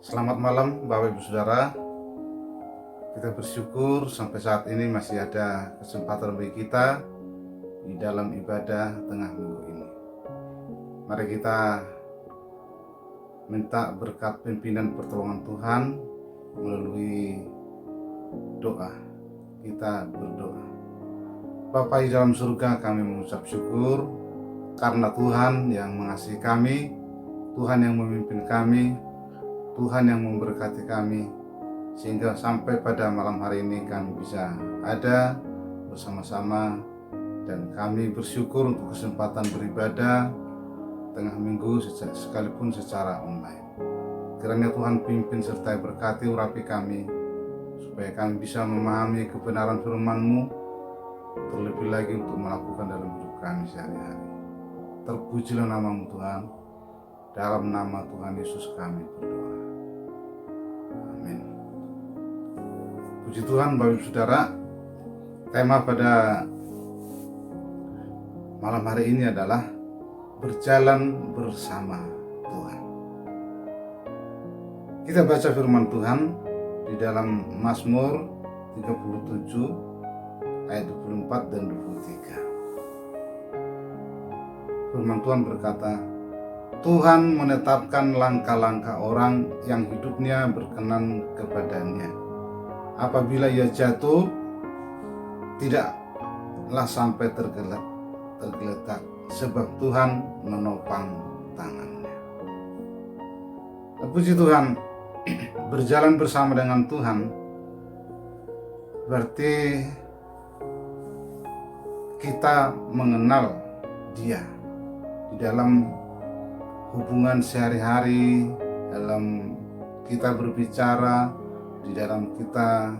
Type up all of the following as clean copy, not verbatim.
Selamat malam Bapak Ibu Saudara. Kita bersyukur sampai saat ini masih ada kesempatan bagi kita di dalam ibadah tengah minggu ini. Mari kita minta berkat pimpinan pertolongan Tuhan melalui doa. Kita berdoa. Bapa di dalam surga, kami mengucap syukur karena Tuhan yang mengasihi kami, Tuhan yang memimpin kami, Tuhan yang memberkati kami, sehingga sampai pada malam hari ini kami bisa ada bersama-sama, dan kami bersyukur untuk kesempatan beribadah tengah minggu sekalipun secara online. Kiranya Tuhan pimpin serta berkati urapi kami, supaya kami bisa memahami kebenaran firman-Mu, terlebih lagi untuk melakukan dalam hidup kami sehari-hari. Terpujilah nama-Mu Tuhan, dalam nama Tuhan Yesus kami berdoa. Amin. Puji Tuhan Bapak Ibu Saudara. Tema pada malam hari ini adalah berjalan bersama Tuhan. Kita baca firman Tuhan di dalam Mazmur 37 ayat 24 dan 23. Firman Tuhan berkata, Tuhan menetapkan langkah-langkah orang yang hidupnya berkenan kepadanya. Apabila ia jatuh, tidaklah sampai tergeletak, sebab Tuhan menopang tangannya. Puji Tuhan, berjalan bersama dengan Tuhan berarti kita mengenal Dia di dalam hubungan sehari-hari, dalam kita berbicara, di dalam kita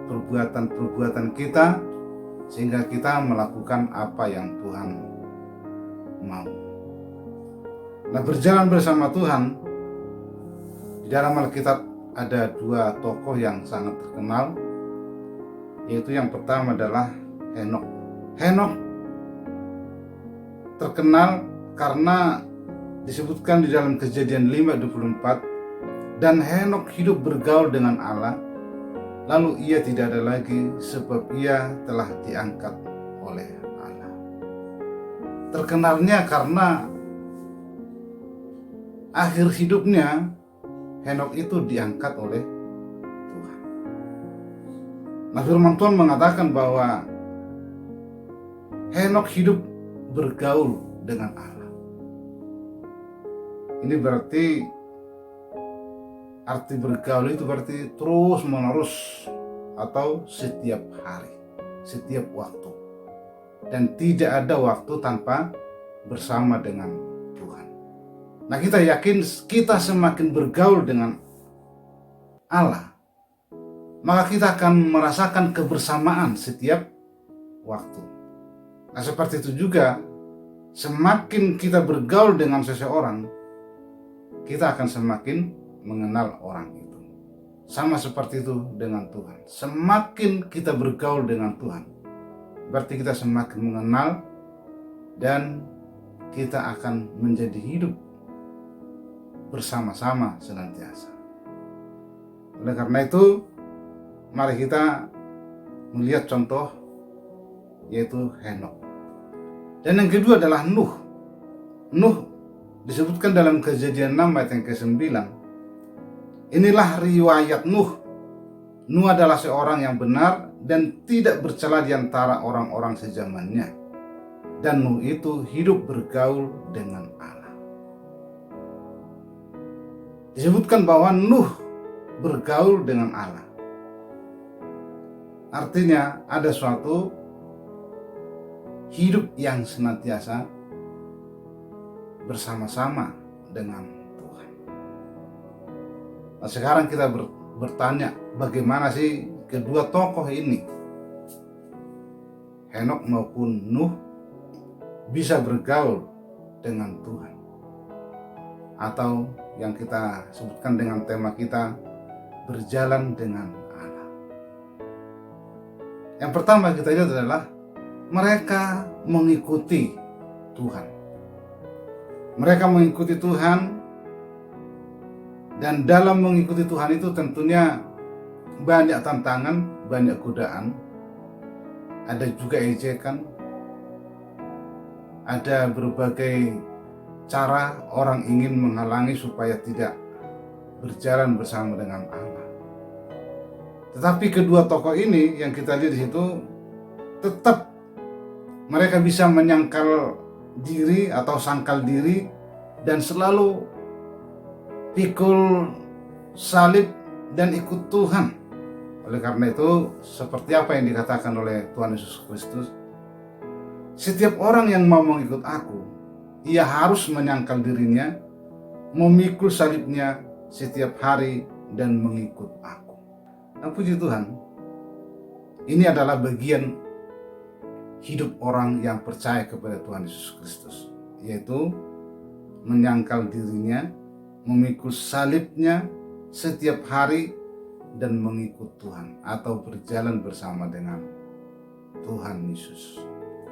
perbuatan-perbuatan kita, sehingga kita melakukan apa yang Tuhan mau. Nah, berjalan bersama Tuhan, di dalam Alkitab ada dua tokoh yang sangat terkenal, yaitu yang pertama adalah Henok. Henok terkenal karena disebutkan di dalam Kejadian 5:24, dan Henok hidup bergaul dengan Allah, lalu ia tidak ada lagi sebab ia telah diangkat oleh Allah. Terkenalnya karena akhir hidupnya Henok itu diangkat oleh Tuhan. Nah, firman Tuhan mengatakan bahwa Henok hidup bergaul dengan Allah. Ini berarti, arti bergaul itu berarti terus menerus atau setiap hari, setiap waktu. Dan tidak ada waktu tanpa bersama dengan Tuhan. Nah, kita yakin kita semakin bergaul dengan Allah, maka kita akan merasakan kebersamaan setiap waktu. Nah, seperti itu juga, semakin kita bergaul dengan seseorang, kita akan semakin mengenal orang itu. Sama seperti itu dengan Tuhan. Semakin kita bergaul dengan Tuhan, berarti kita semakin mengenal, dan kita akan menjadi hidup bersama-sama senantiasa. Oleh karena itu, mari kita melihat contoh, yaitu Henok. Dan yang kedua adalah Nuh. Nuh disebutkan dalam Kejadian 6 ayat yang ke-9. Inilah riwayat Nuh. Nuh adalah seorang yang benar dan tidak bercela di antara orang-orang sezamannya. Dan Nuh itu hidup bergaul dengan Allah. Disebutkan bahwa Nuh bergaul dengan Allah. Artinya ada suatu hidup yang senantiasa bersama-sama dengan Tuhan. Nah, sekarang kita bertanya, bagaimana sih kedua tokoh ini, Henok maupun Nuh, bisa bergaul dengan Tuhan? atau yang kita sebutkan dengan tema kita, berjalan dengan Allah. Yang pertama kita lihat adalah mereka mengikuti Tuhan. Mereka mengikuti Tuhan, dan dalam mengikuti Tuhan itu tentunya banyak tantangan, banyak godaan, ada juga ejekan, ada berbagai cara orang ingin menghalangi supaya tidak berjalan bersama dengan Allah. Tetapi kedua tokoh ini yang kita lihat di situ tetap mereka bisa menyangkal diri atau sangkal diri dan selalu pikul salib dan ikut Tuhan. Oleh karena itu, seperti apa yang dikatakan oleh Tuhan Yesus Kristus, setiap orang yang mau mengikut aku, ia harus menyangkal dirinya, memikul salibnya setiap hari dan mengikut aku. Dan puji Tuhan, ini adalah bagian hidup orang yang percaya kepada Tuhan Yesus Kristus, yaitu menyangkal dirinya, memikul salibnya setiap hari dan mengikut Tuhan atau berjalan bersama dengan Tuhan Yesus.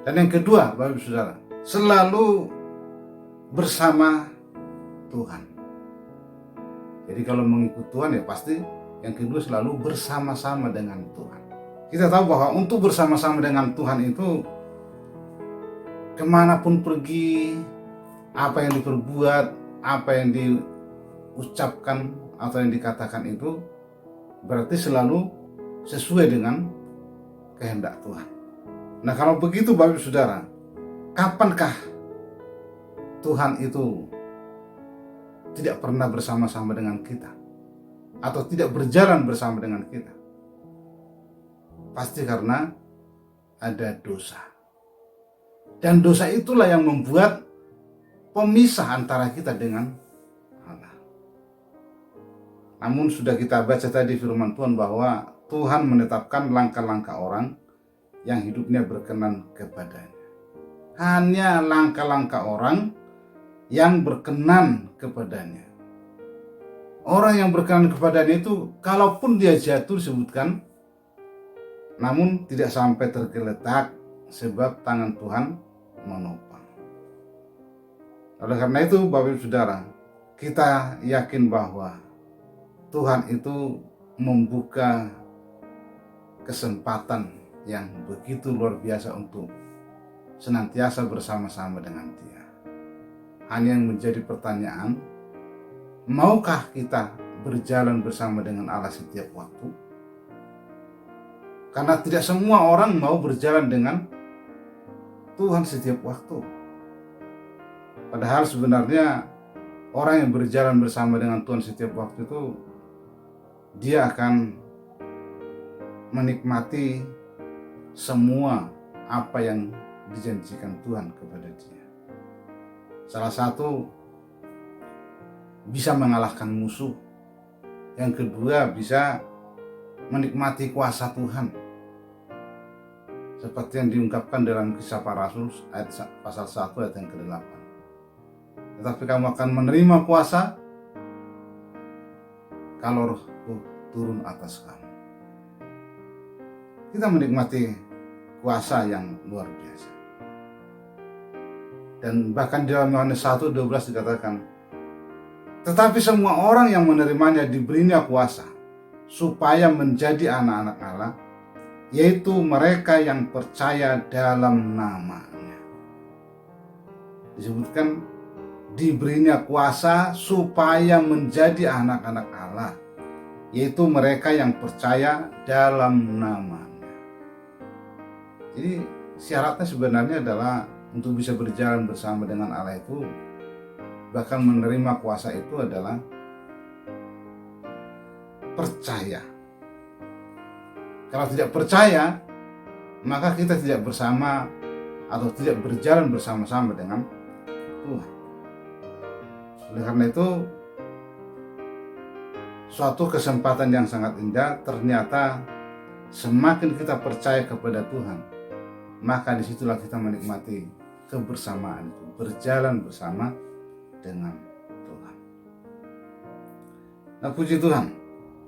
Dan yang kedua, Bapak Ibu Saudara, selalu bersama Tuhan. Jadi kalau mengikut Tuhan ya pasti yang kedua selalu bersama-sama dengan Tuhan. Kita tahu bahwa untuk bersama-sama dengan Tuhan itu kemanapun pergi, apa yang diperbuat, apa yang diucapkan atau yang dikatakan itu berarti selalu sesuai dengan kehendak Tuhan. Nah kalau begitu Bapak Ibu Saudara, kapankah Tuhan itu tidak pernah bersama-sama dengan kita atau tidak berjalan bersama dengan kita? Pasti karena ada dosa. Dan dosa itulah yang membuat pemisah antara kita dengan Allah. Namun sudah kita baca tadi firman Tuhan bahwa Tuhan menetapkan langkah-langkah orang yang hidupnya berkenan kepadanya. Hanya langkah-langkah orang yang berkenan kepadanya. Orang yang berkenan kepadanya itu kalaupun dia jatuh disebutkan, namun tidak sampai tergeletak sebab tangan Tuhan menopang. Oleh karena itu Bapak Ibu Saudara, kita yakin bahwa Tuhan itu membuka kesempatan yang begitu luar biasa untuk senantiasa bersama-sama dengan Dia. Hanya yang menjadi pertanyaan, maukah kita berjalan bersama dengan Allah setiap waktu? Karena tidak semua orang mau berjalan dengan Tuhan setiap waktu. Padahal sebenarnya orang yang berjalan bersama dengan Tuhan setiap waktu itu, dia akan menikmati semua apa yang dijanjikan Tuhan kepada dia. Salah satu, bisa mengalahkan musuh. Yang kedua, bisa menikmati kuasa Tuhan. Seperti yang diungkapkan dalam Kisah Para Rasul ayat pasal 1 ayat yang ke-8. Tetapi kamu akan menerima kuasa kalau Rohku turun atas kamu. Kita menikmati kuasa yang luar biasa. Dan bahkan di dalam Yohanes 1:12 dikatakan, tetapi semua orang yang menerimanya diberinya kuasa supaya menjadi anak-anak Allah, yaitu mereka yang percaya dalam nama-Nya. Disebutkan diberinya kuasa supaya menjadi anak-anak Allah, yaitu mereka yang percaya dalam nama-Nya. Jadi syaratnya sebenarnya adalah untuk bisa berjalan bersama dengan Allah itu, bahkan menerima kuasa itu adalah percaya. Kalau tidak percaya, maka kita tidak bersama atau tidak berjalan bersama-sama dengan Tuhan. Oleh karena itu, suatu kesempatan yang sangat indah, ternyata semakin kita percaya kepada Tuhan, maka disitulah kita menikmati kebersamaan itu, berjalan bersama dengan Tuhan. Nah, puji Tuhan.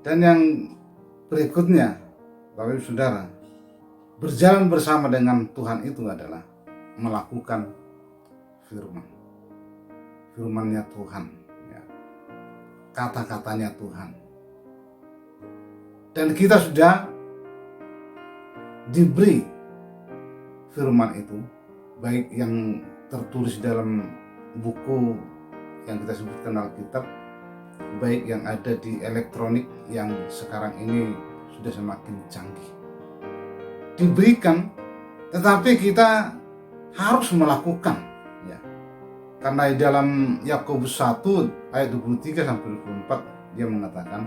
Dan yang berikutnya, Bapak Ibu Saudara, berjalan bersama dengan Tuhan itu adalah melakukan firman. Firman-Nya Tuhan, ya. Kata-katanya Tuhan. Dan kita sudah diberi firman itu, baik yang tertulis dalam buku yang kita sebutkan Alkitab, baik yang ada di elektronik yang sekarang ini sudah semakin canggih. Diberikan, tetapi kita harus melakukan, ya. Karena di dalam Yakobus 1 ayat 23 sampai 24 dia mengatakan,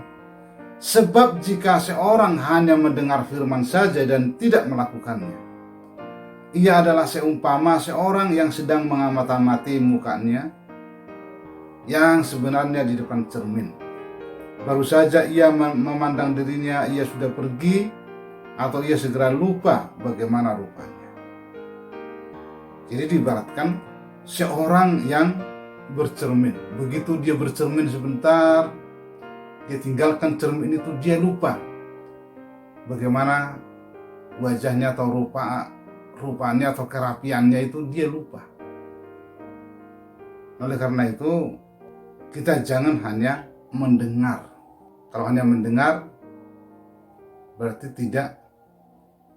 sebab jika seorang hanya mendengar firman saja dan tidak melakukannya, ia adalah seumpama seorang yang sedang mengamati mukanya yang sebenarnya di depan cermin. Baru saja ia memandang dirinya, ia sudah pergi atau ia segera lupa bagaimana rupanya. Jadi diibaratkan seorang yang bercermin. Begitu dia bercermin sebentar, dia tinggalkan cermin itu, dia lupa bagaimana wajahnya atau rupanya atau kerapiannya itu, dia lupa. Oleh karena itu kita jangan hanya mendengar. Kalau hanya mendengar berarti tidak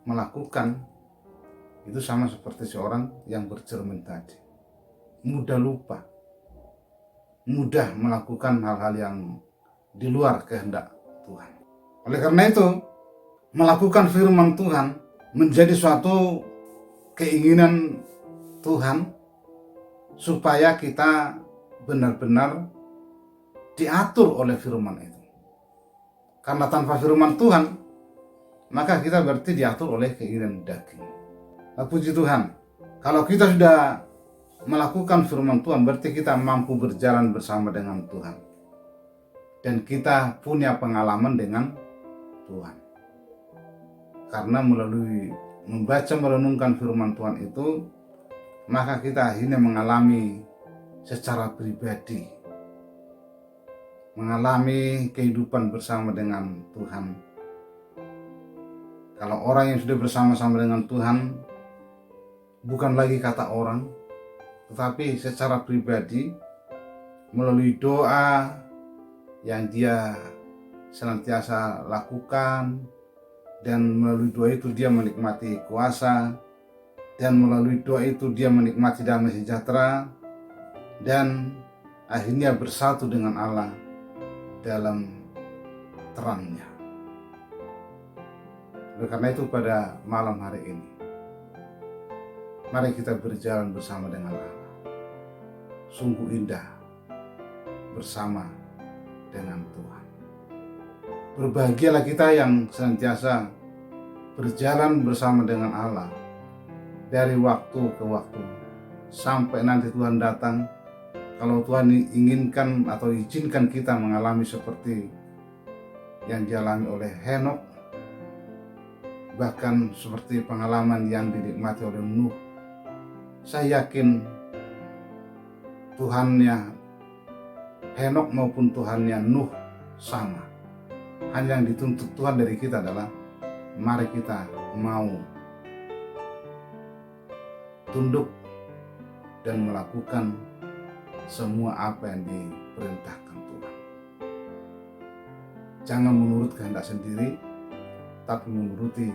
melakukan. Itu sama seperti seorang yang bercermin tadi, mudah lupa, mudah melakukan hal-hal yang di luar kehendak Tuhan. Oleh karena itu, melakukan firman Tuhan menjadi suatu keinginan Tuhan supaya kita benar-benar diatur oleh firman itu. Karena tanpa firman Tuhan, maka kita berarti diatur oleh keinginan daging. Nah, puji Tuhan, kalau kita sudah melakukan firman Tuhan, berarti kita mampu berjalan bersama dengan Tuhan. Dan kita punya pengalaman dengan Tuhan. Karena melalui membaca merenungkan firman Tuhan itu, maka kita akhirnya mengalami secara pribadi, mengalami kehidupan bersama dengan Tuhan. Kalau orang yang sudah bersama-sama dengan Tuhan, bukan lagi kata orang, tetapi secara pribadi melalui doa yang dia senantiasa lakukan, dan melalui doa itu dia menikmati kuasa, dan melalui doa itu dia menikmati damai sejahtera, dan akhirnya bersatu dengan Allah dalam terangnya. Oleh karena itu pada malam hari ini, mari kita berjalan bersama dengan Allah. Sungguh indah bersama dengan Tuhan. Berbahagialah kita yang senantiasa berjalan bersama dengan Allah dari waktu ke waktu sampai nanti Tuhan datang. Kalau Tuhan inginkan atau izinkan kita mengalami seperti yang dialami oleh Henokh, bahkan seperti pengalaman yang dinikmati oleh Nuh, saya yakin Tuhannya Henokh maupun Tuhannya Nuh sama. Hanya yang dituntut Tuhan dari kita adalah mari kita mau tunduk dan melakukan semua apa yang diperintahkan Tuhan. Jangan menurut kehendak sendiri, tapi menuruti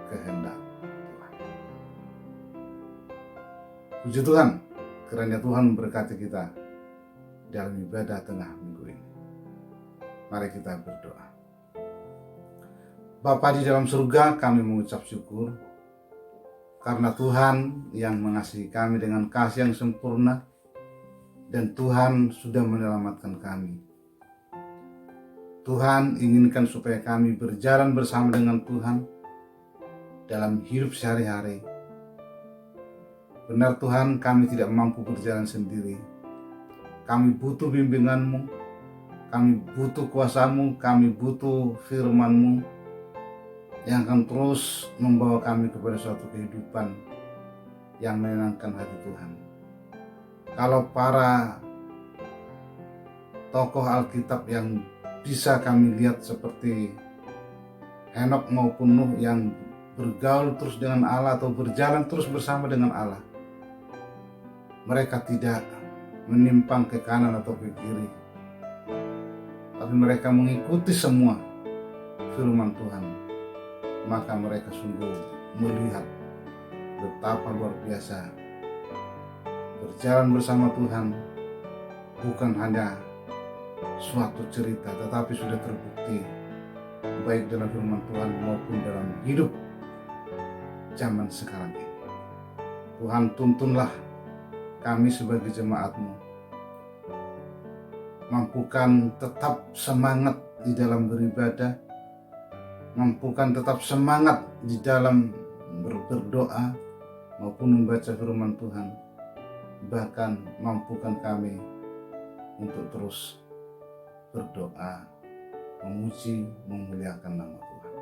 kehendak Tuhan. Puji Tuhan, kiranya Tuhan memberkati kita dalam ibadah tengah minggu ini. Mari kita berdoa. Bapa di dalam surga, kami mengucap syukur karena Tuhan yang mengasihi kami dengan kasih yang sempurna, dan Tuhan sudah menyelamatkan kami. Tuhan inginkan supaya kami berjalan bersama dengan Tuhan dalam hidup sehari-hari. Benar Tuhan, kami tidak mampu berjalan sendiri. Kami butuh bimbingan-Mu, kami butuh kuasa-Mu, kami butuh firman-Mu yang akan terus membawa kami kepada suatu kehidupan yang menyenangkan hati Tuhan. Kalau para tokoh Alkitab yang bisa kami lihat seperti Henokh maupun Nuh yang bergaul terus dengan Allah atau berjalan terus bersama dengan Allah. Mereka tidak menyimpang ke kanan atau ke kiri, tapi mereka mengikuti semua firman Tuhan. Maka mereka sungguh melihat betapa luar biasa berjalan bersama Tuhan bukan hanya suatu cerita, tetapi sudah terbukti baik dalam firman Tuhan maupun dalam hidup zaman sekarang ini. Tuhan, tuntunlah kami sebagai jemaat-Mu, mampukan tetap semangat di dalam beribadah, mampukan tetap semangat di dalam berdoa maupun membaca firman Tuhan, bahkan mampukan kami untuk terus berdoa, memuji, memuliakan nama Tuhan.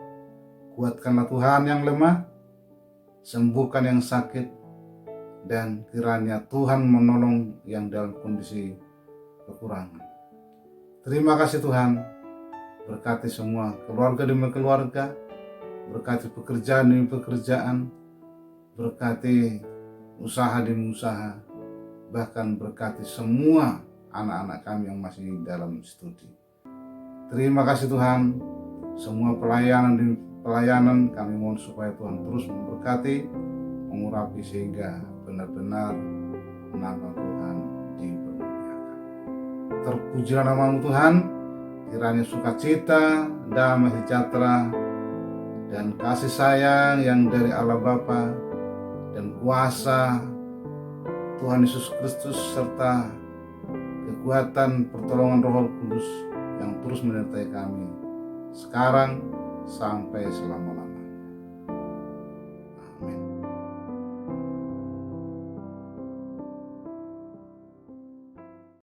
Kuatkanlah Tuhan yang lemah, sembuhkan yang sakit, dan kiranya Tuhan menolong yang dalam kondisi kekurangan. Terima kasih Tuhan, berkati semua keluarga demi keluarga, berkati pekerjaan demi pekerjaan, berkati usaha demi usaha, bahkan berkati semua anak-anak kami yang masih dalam studi. Terima kasih Tuhan, semua pelayanan demi pelayanan kami mohon supaya Tuhan terus memberkati, mengurapi sehingga benar-benar nama Tuhan dipermuliakan. Terpujilah nama-Mu Tuhan, kiranya sukacita, damai sejahtera, dan kasih sayang yang dari Allah Bapa dan kuasa Tuhan Yesus Kristus serta kekuatan pertolongan Roh Kudus yang terus menyertai kami sekarang sampai selama-lamanya.